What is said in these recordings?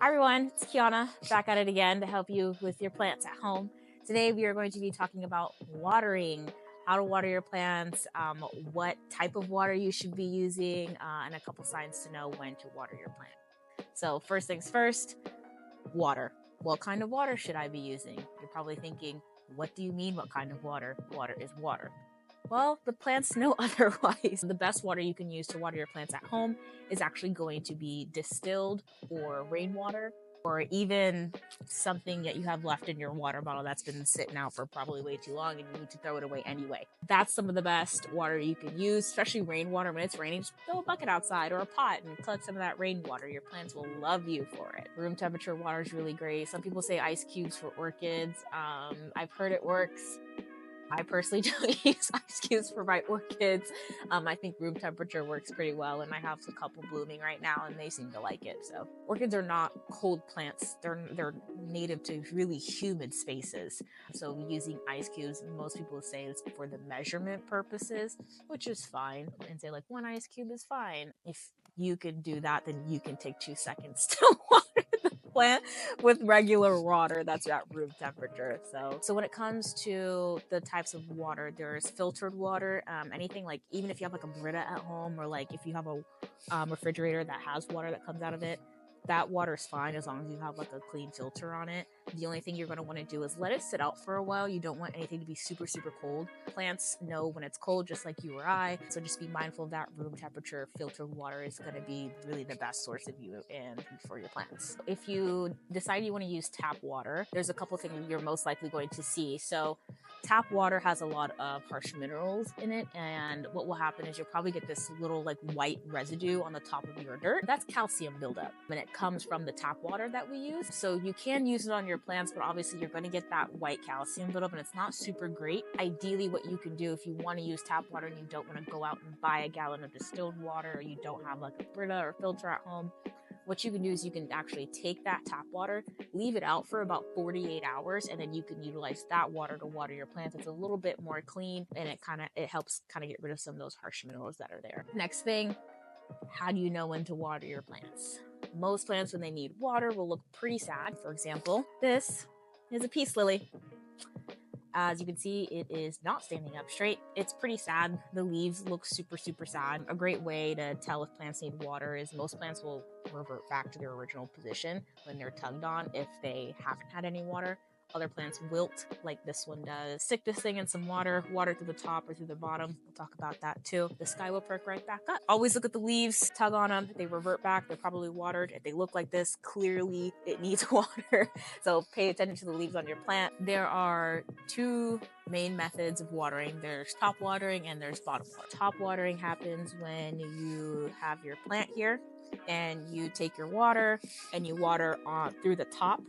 Hi everyone, it's Kiana back at it again to help you with your plants at home. Today we are going to be talking about watering, how to water your plants, what type of water you should be using, and a couple signs to know when to water your plant. So first things first, water. What kind of water should I be using? You're probably thinking, what do you mean what kind of water? Water is water. Well, the plants know otherwise. The best water you can use to water your plants at home is actually going to be distilled or rainwater, or even something that you have left in your water bottle that's been sitting out for probably way too long and you need to throw it away anyway. That's some of the best water you can use, especially rainwater. When it's raining, just throw a bucket outside or a pot and collect some of that rainwater. Your plants will love you for it. Room temperature water is really great. Some people say ice cubes for orchids. I've heard it works. I personally don't use ice cubes for my orchids. I think room temperature works pretty well, and I have a couple blooming right now, and they seem to like it. So orchids are not cold plants; they're native to really humid spaces. So using ice cubes, most people say it's for the measurement purposes, which is fine, and say like 1 ice cube is fine. If you can do that, then you can take 2 seconds to water the plant with regular water that's at room temperature. So when it comes to the types of water, there's filtered water, anything like, even if you have like a Brita at home, or like if you have a refrigerator that has water that comes out of it, that water is fine as long as you have like a clean filter on it. The only thing you're going to want to do is let it sit out for a while. You don't want anything to be super cold. Plants know when it's cold, just like you or I. So just be mindful of that. Room temperature filtered water is going to be really the best source of you and for your plants. If you decide you want to use tap water, there's a couple things you're most likely going to see. So tap water has a lot of harsh minerals in it, and what will happen is you'll probably get this little like white residue on the top of your dirt. That's calcium buildup, and it comes from the tap water that we use. So you can use it on your plants, but obviously you're going to get that white calcium buildup, and it's not super great. Ideally, what you can do if you want to use tap water and you don't want to go out and buy a gallon of distilled water, or you don't have like a Brita or filter at home, what you can do is you can actually take that tap water, leave it out for about 48 hours, and then you can utilize that water to water your plants. It's a little bit more clean, and it helps kind of get rid of some of those harsh minerals that are there. Next thing, how do you know when to water your plants? Most plants, when they need water, will look pretty sad. For example, this is a peace lily. As you can see, it is not standing up straight. It's pretty sad. The leaves look super sad. A great way to tell if plants need water is most plants will revert back to their original position when they're tugged on if they haven't had any water. Other plants wilt like this one does. Stick this thing in some water through the top or through the bottom. We'll talk about that too. The sky will perk right back up. Always look at the leaves, tug on them. If they revert back, they're probably watered. If they look like this, clearly it needs water. So pay attention to the leaves on your plant. There are two main methods of watering. There's top watering and there's bottom watering. Top watering happens when you have your plant here and you take your water and you water through the top,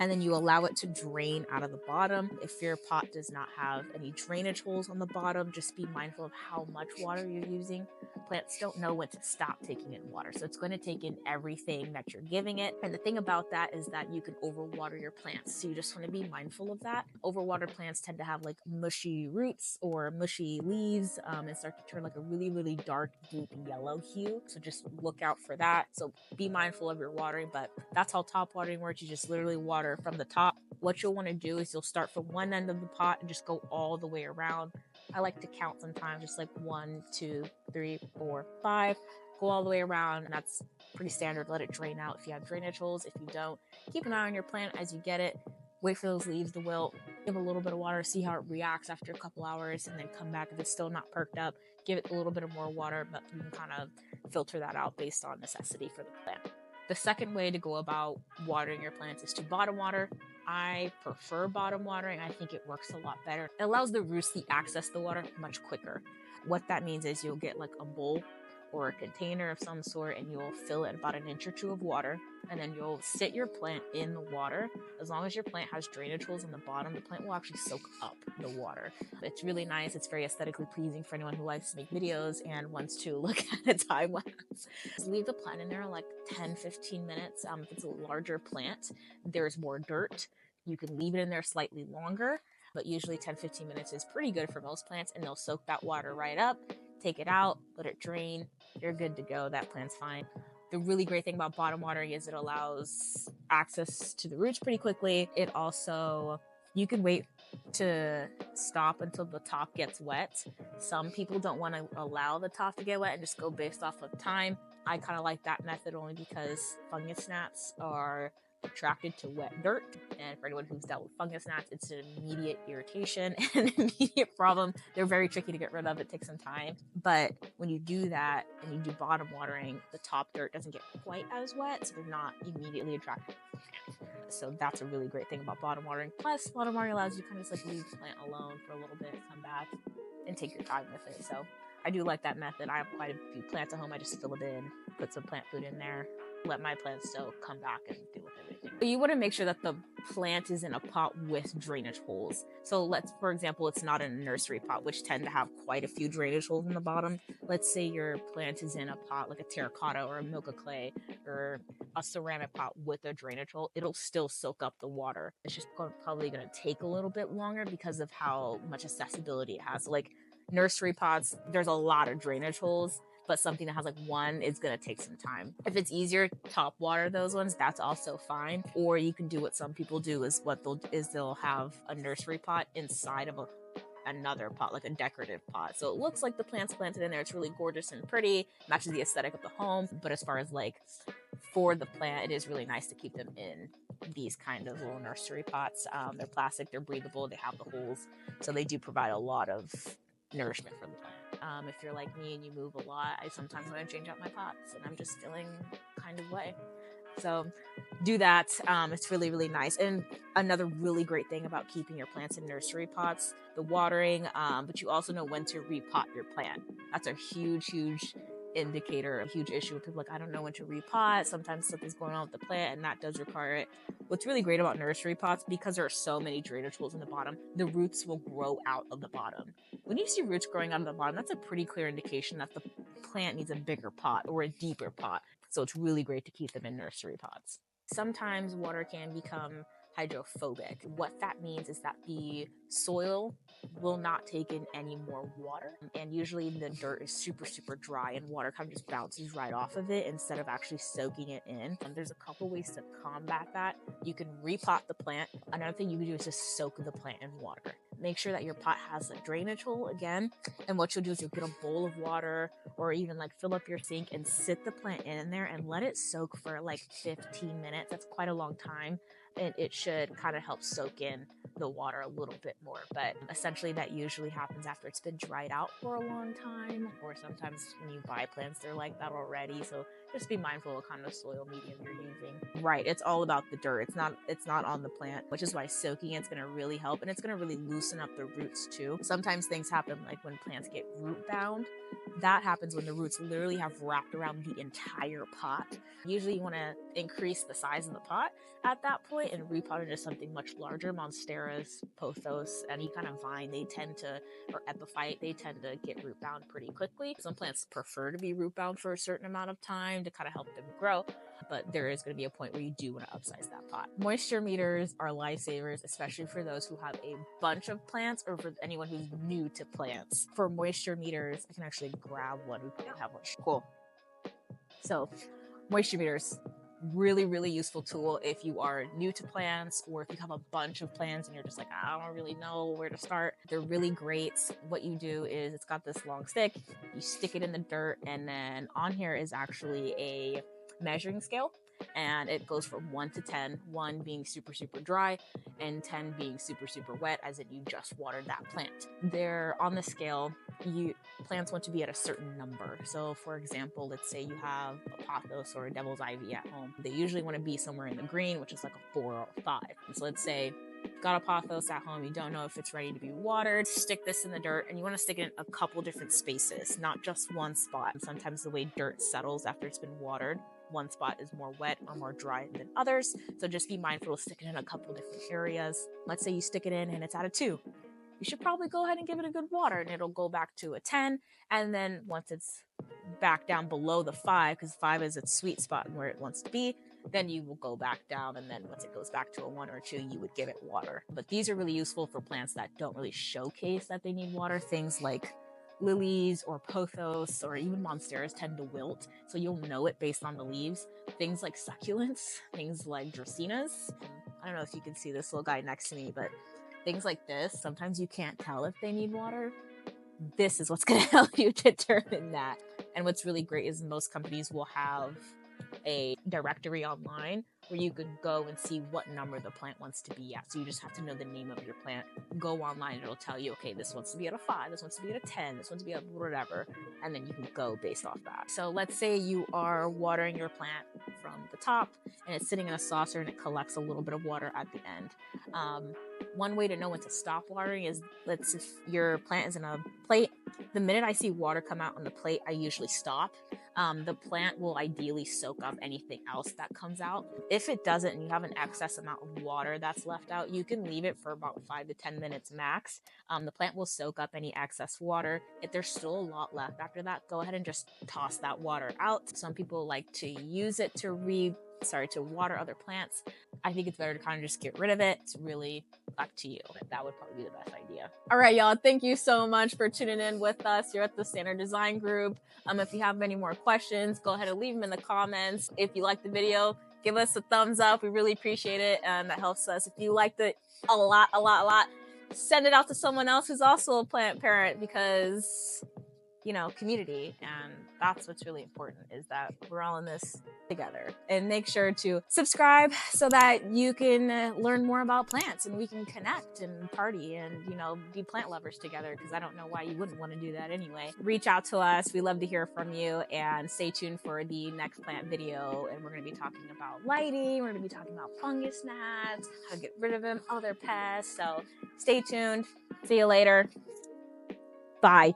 and then you allow it to drain out of the bottom. If your pot does not have any drainage holes on the bottom, just be mindful of how much water you're using. Plants don't know when to stop taking in water, so it's going to take in everything that you're giving it. And the thing about that is that you can overwater your plants, so you just want to be mindful of that. Overwatered plants tend to have like mushy roots or mushy leaves and start to turn like a really dark deep yellow hue, so just look out for that. So be mindful of your watering, but that's how top watering works. You just literally water from the top. What you'll want to do is you'll start from one end of the pot and just go all the way around. I like to count sometimes, just like 1, 2, 3, 4, 5. Go all the way around, and that's pretty standard. Let it drain out if you have drainage holes. If you don't, keep an eye on your plant as you get it. Wait for those leaves to wilt. Give a little bit of water, see how it reacts after a couple hours, and then come back. If it's still not perked up, give it a little bit of more water, but you can kind of filter that out based on necessity for the plant. The second way to go about watering your plants is to bottom water. I prefer bottom watering. I think it works a lot better. It allows the roots to access the water much quicker. What that means is you'll get like a bowl or a container of some sort, and you'll fill it about 1 inch or 2 of water, and then you'll sit your plant in the water. As long as your plant has drainage holes in the bottom, the plant will actually soak up the water. It's really nice. It's very aesthetically pleasing for anyone who likes to make videos and wants to look at a time lapse. Just leave the plant in there like 10-15 minutes. If it's a larger plant, there's more dirt. You can leave it in there slightly longer, but usually 10-15 minutes is pretty good for most plants, and they'll soak that water right up. Take it out, let it drain. You're good to go. That plant's fine. The really great thing about bottom watering is it allows access to the roots pretty quickly. It also, you can wait to stop until the top gets wet. Some people don't want to allow the top to get wet and just go based off of time. I kind of like that method only because fungus gnats are attracted to wet dirt, and for anyone who's dealt with fungus gnats, it's an immediate irritation and an immediate problem. They're very tricky to get rid of. It takes some time, but when you do that and you do bottom watering, the top dirt doesn't get quite as wet, so they're not immediately attracted to the plant. So that's a really great thing about bottom watering. Plus, bottom watering allows you to kind of just like leave the plant alone for a little bit, come back and take your time with it. So I do like that method. I have quite a few plants at home. I just fill it in, put some plant food in there, let my plants still come back and deal with everything. But you want to make sure that the plant is in a pot with drainage holes. So let's, for example, it's not in a nursery pot, which tend to have quite a few drainage holes in the bottom. Let's say your plant is in a pot like a terracotta or a milka clay or a ceramic pot with a drainage hole. It'll still soak up the water. It's just probably going to take a little bit longer because of how much accessibility it has. So like nursery pots, there's a lot of drainage holes, but something that has like one is going to take some time. If it's easier, top water those ones, that's also fine. Or you can do what some people do is they'll have a nursery pot inside of another pot, like a decorative pot. So it looks like the plant's planted in there. It's really gorgeous and pretty, matches the aesthetic of the home. But as far as like for the plant, it is really nice to keep them in these kind of little nursery pots. They're plastic, they're breathable, they have the holes. So they do provide a lot of nourishment for the plant. If you're like me and you move a lot, I sometimes want to change out my pots and I'm just feeling kind of way. So do that. It's really, really nice. And another really great thing about keeping your plants in nursery pots, the watering, but you also know when to repot your plant. That's a huge indicator, a huge issue with people like, I don't know when to repot. Sometimes something's going on with the plant and that does require it. What's really great about nursery pots, because there are so many drainage holes in the bottom, the roots will grow out of the bottom. When you see roots growing out of the bottom, that's a pretty clear indication that the plant needs a bigger pot or a deeper pot. So it's really great to keep them in nursery pots. Sometimes water can become hydrophobic. What that means is that the soil will not take in any more water, and usually the dirt is super dry and water kind of just bounces right off of it instead of actually soaking it in. There's a couple ways to combat that. You can repot the plant. Another thing you can do is just soak the plant in water. Make sure that your pot has a drainage hole again, and what you'll do is you'll get a bowl of water or even like fill up your sink and sit the plant in there and let it soak for like 15 minutes. That's quite a long time, and it should kind of help soak in the water a little bit more. But essentially that usually happens after it's been dried out for a long time, or sometimes when you buy plants they're like that already. So just be mindful of what kind of soil medium you're using. Right, it's all about the dirt. It's not on the plant, which is why soaking it's going to really help, and it's going to really loosen up the roots too. Sometimes things happen like when plants get root bound. That happens when the roots literally have wrapped around the entire pot. Usually you want to increase the size of the pot at that point and repot into something much larger. Monsteras, pothos, any kind of vine, or epiphyte, they tend to get root bound pretty quickly. Some plants prefer to be root bound for a certain amount of time to kind of help them grow, but there is going to be a point where you do want to upsize that pot. Moisture meters are lifesavers, especially for those who have a bunch of plants or for anyone who's new to plants. For moisture meters, I can actually grab one. We probably have one. Cool. So moisture meters, really useful tool if you are new to plants or if you have a bunch of plants and you're just like, I don't really know where to start. They're really great. What you do is it's got this long stick, you stick it in the dirt, and then on here is actually a measuring scale, and it goes from 1 to 10, 1 being super dry and 10 being super wet, as in you just watered that plant. They're on the scale, plants want to be at a certain number. So for example, let's say you have a pothos or a devil's ivy at home. They usually want to be somewhere in the green, which is like a 4 or a 5. And so let's say got a pothos at home, you don't know if it's ready to be watered, stick this in the dirt, and you want to stick it in a couple different spaces, not just one spot. And sometimes the way dirt settles after it's been watered, one spot is more wet or more dry than others. So just be mindful of sticking it in a couple different areas. Let's say you stick it in and it's at a 2. You should probably go ahead and give it a good water and it'll go back to a 10. And then once it's back down below the 5, because 5 is its sweet spot and where it wants to be, then you will go back down. And then once it goes back to a 1 or 2, you would give it water. But these are really useful for plants that don't really showcase that they need water. Things like lilies or pothos or even monsteras tend to wilt, so you'll know it based on the leaves. Things like succulents, things like dracaenas. I don't know if you can see this little guy next to me, but things like this, sometimes you can't tell if they need water. This is what's going to help you determine that. And what's really great is most companies will have a directory online where you can go and see what number the plant wants to be at. So you just have to know the name of your plant. Go online and it'll tell you, okay, this wants to be at a 5, this wants to be at a 10, this wants to be at whatever, and then you can go based off that. So let's say you are watering your plant from the top and it's sitting in a saucer and it collects a little bit of water at the end. One way to know when to stop watering is, if your plant is in a plate, the minute I see water come out on the plate, I usually stop. The plant will ideally soak up anything else that comes out. If it doesn't and you have an excess amount of water that's left out, you can leave it for about 5 to 10 minutes max. The plant will soak up any excess water. If there's still a lot left after that, go ahead and just toss that water out. Some people like to use it to water other plants. I think it's better to kind of just get rid of it. It's really up to you. That would probably be the best idea. All right, y'all. Thank you so much for tuning in with us here at the Standard Design Group. If you have any more questions, go ahead and leave them in the comments. If you like the video, give us a thumbs up. We really appreciate it, and that helps us. If you liked it a lot, send it out to someone else who's also a plant parent, because community, and that's what's really important, is that we're all in this together. And make sure to subscribe so that you can learn more about plants and we can connect and party and be plant lovers together, because I don't know why you wouldn't want to do that anyway. Reach out to us. We love to hear from you, and stay tuned for the next plant video, and we're going to be talking about lighting, we're going to be talking about fungus gnats, how to get rid of them, other pests. So stay tuned. See you later. Bye.